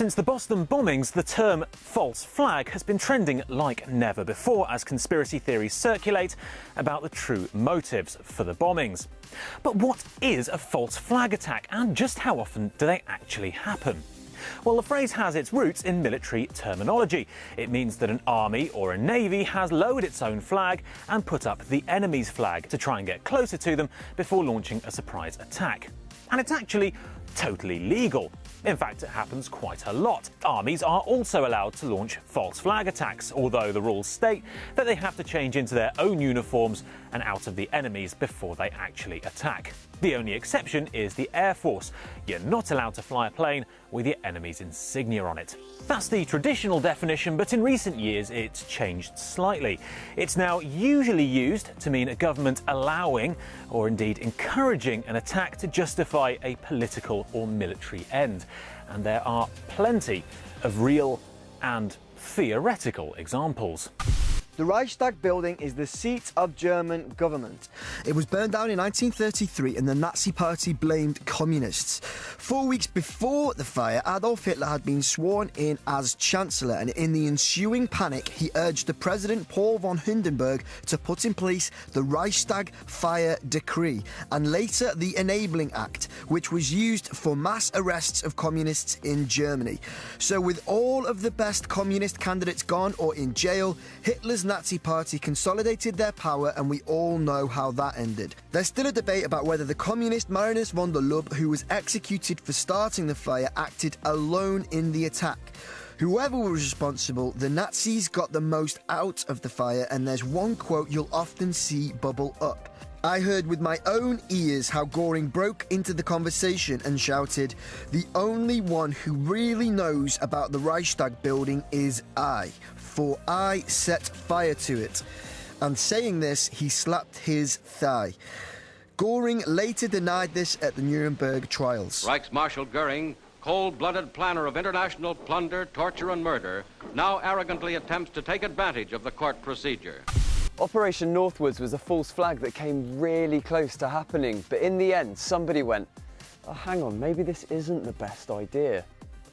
Since the Boston bombings, the term false flag has been trending like never before as conspiracy theories circulate about the true motives for the bombings. But what is a false flag attack, and just how often do they actually happen? Well, the phrase has its roots in military terminology. It means that an army or a navy has lowered its own flag and put up the enemy's flag to try and get closer to them before launching a surprise attack. And it's actually totally legal. In fact, it happens quite a lot. Armies are also allowed to launch false flag attacks, although the rules state that they have to change into their own uniforms and out of the enemy's before they actually attack. The only exception is the Air Force. You're not allowed to fly a plane with your enemy's insignia on it. That's the traditional definition, but in recent years it's changed slightly. It's now usually used to mean a government allowing, or indeed encouraging, an attack to justify a political or military end. And there are plenty of real and theoretical examples. The Reichstag building is the seat of German government. It was burned down in 1933 and the Nazi Party blamed communists. 4 weeks before the fire, Adolf Hitler had been sworn in as Chancellor, and in the ensuing panic, he urged the President Paul von Hindenburg to put in place the Reichstag Fire Decree and later the Enabling Act, which was used for mass arrests of communists in Germany. So with all of the best communist candidates gone or in jail, Hitler's Nazi Party consolidated their power, and we all know how that ended. There's still a debate about whether the communist Marinus von der Lubbe, who was executed for starting the fire, acted alone in the attack. Whoever was responsible, the Nazis got the most out of the fire, and there's one quote you'll often see bubble up. I heard with my own ears how Göring broke into the conversation and shouted, "The only one who really knows about the Reichstag building is I, for I set fire to it." And saying this, he slapped his thigh. Göring later denied this at the Nuremberg trials. Reichsmarshal Göring, cold-blooded planner of international plunder, torture and murder, now arrogantly attempts to take advantage of the court procedure. Operation Northwoods was a false flag that came really close to happening, but in the end somebody went, "Oh, hang on, maybe this isn't the best idea."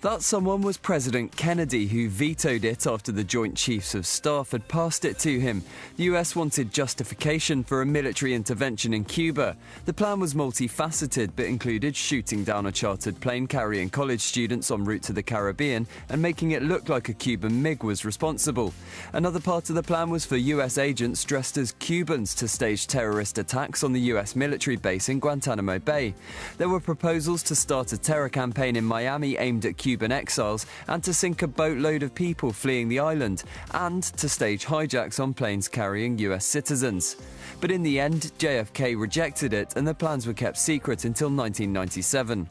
That someone was President Kennedy, who vetoed it after the Joint Chiefs of Staff had passed it to him. The US wanted justification for a military intervention in Cuba. The plan was multifaceted, but included shooting down a chartered plane carrying college students en route to the Caribbean and making it look like a Cuban MiG was responsible. Another part of the plan was for US agents dressed as Cubans to stage terrorist attacks on the US military base in Guantanamo Bay. There were proposals to start a terror campaign in Miami aimed at Cuban exiles and to sink a boatload of people fleeing the island, and to stage hijacks on planes carrying US citizens. But in the end, JFK rejected it and the plans were kept secret until 1997.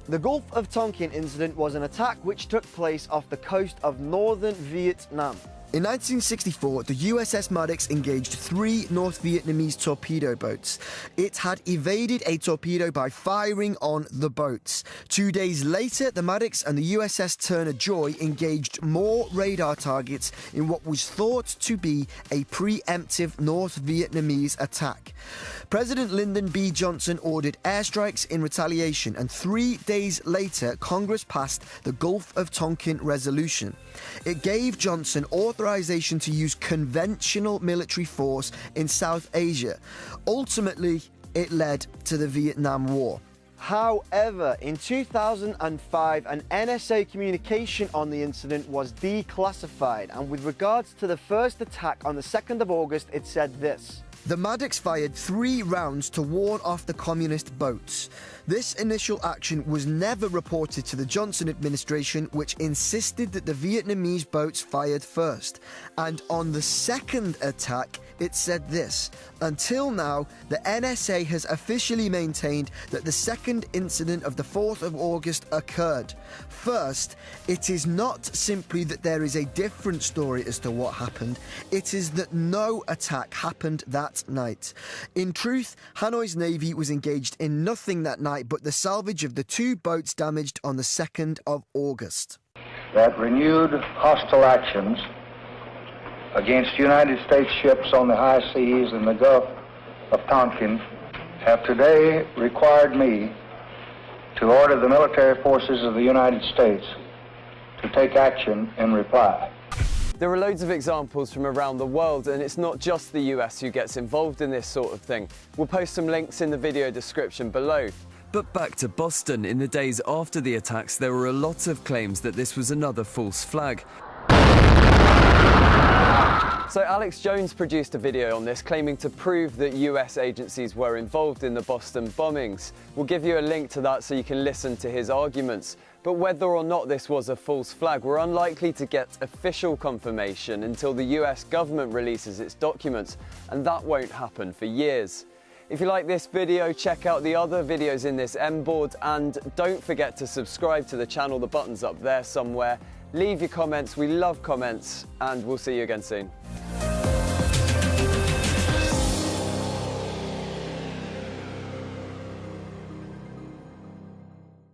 The Gulf of Tonkin incident was an attack which took place off the coast of northern Vietnam. In 1964, the USS Maddox engaged 3 North Vietnamese torpedo boats. It had evaded a torpedo by firing on the boats. 2 days later, the Maddox and the USS Turner Joy engaged more radar targets in what was thought to be a preemptive North Vietnamese attack. President Lyndon B. Johnson ordered airstrikes in retaliation, and 3 days later, Congress passed the Gulf of Tonkin Resolution. It gave Johnson authorization to use conventional military force in South Asia. Ultimately, it led to the Vietnam War. However, in 2005, an NSA communication on the incident was declassified, and with regards to the first attack on the 2nd of August, it said this: The Maddox fired 3 rounds to warn off the communist boats. This initial action was never reported to the Johnson administration, which insisted that the Vietnamese boats fired first. And on the second attack, it said this: "Until now, the NSA has officially maintained that the second incident of the 4th of August occurred. First, it is not simply that there is a different story as to what happened, it is that no attack happened that night. In truth, Hanoi's Navy was engaged in nothing that night but the salvage of the 2 boats damaged on the 2nd of August. That renewed hostile actions against United States ships on the high seas in the Gulf of Tonkin have today required me to order the military forces of the United States to take action in reply. There are loads of examples from around the world, and it's not just the US who gets involved in this sort of thing. We'll post some links in the video description below. But back to Boston, in the days after the attacks, there were a lot of claims that this was another false flag. So Alex Jones produced a video on this, claiming to prove that US agencies were involved in the Boston bombings. We'll give you a link to that so you can listen to his arguments. But whether or not this was a false flag, we're unlikely to get official confirmation until the US government releases its documents, and that won't happen for years. If you like this video, check out the other videos in this M-board, and don't forget to subscribe to the channel. The button's up there somewhere. Leave your comments, we love comments, and we'll see you again soon.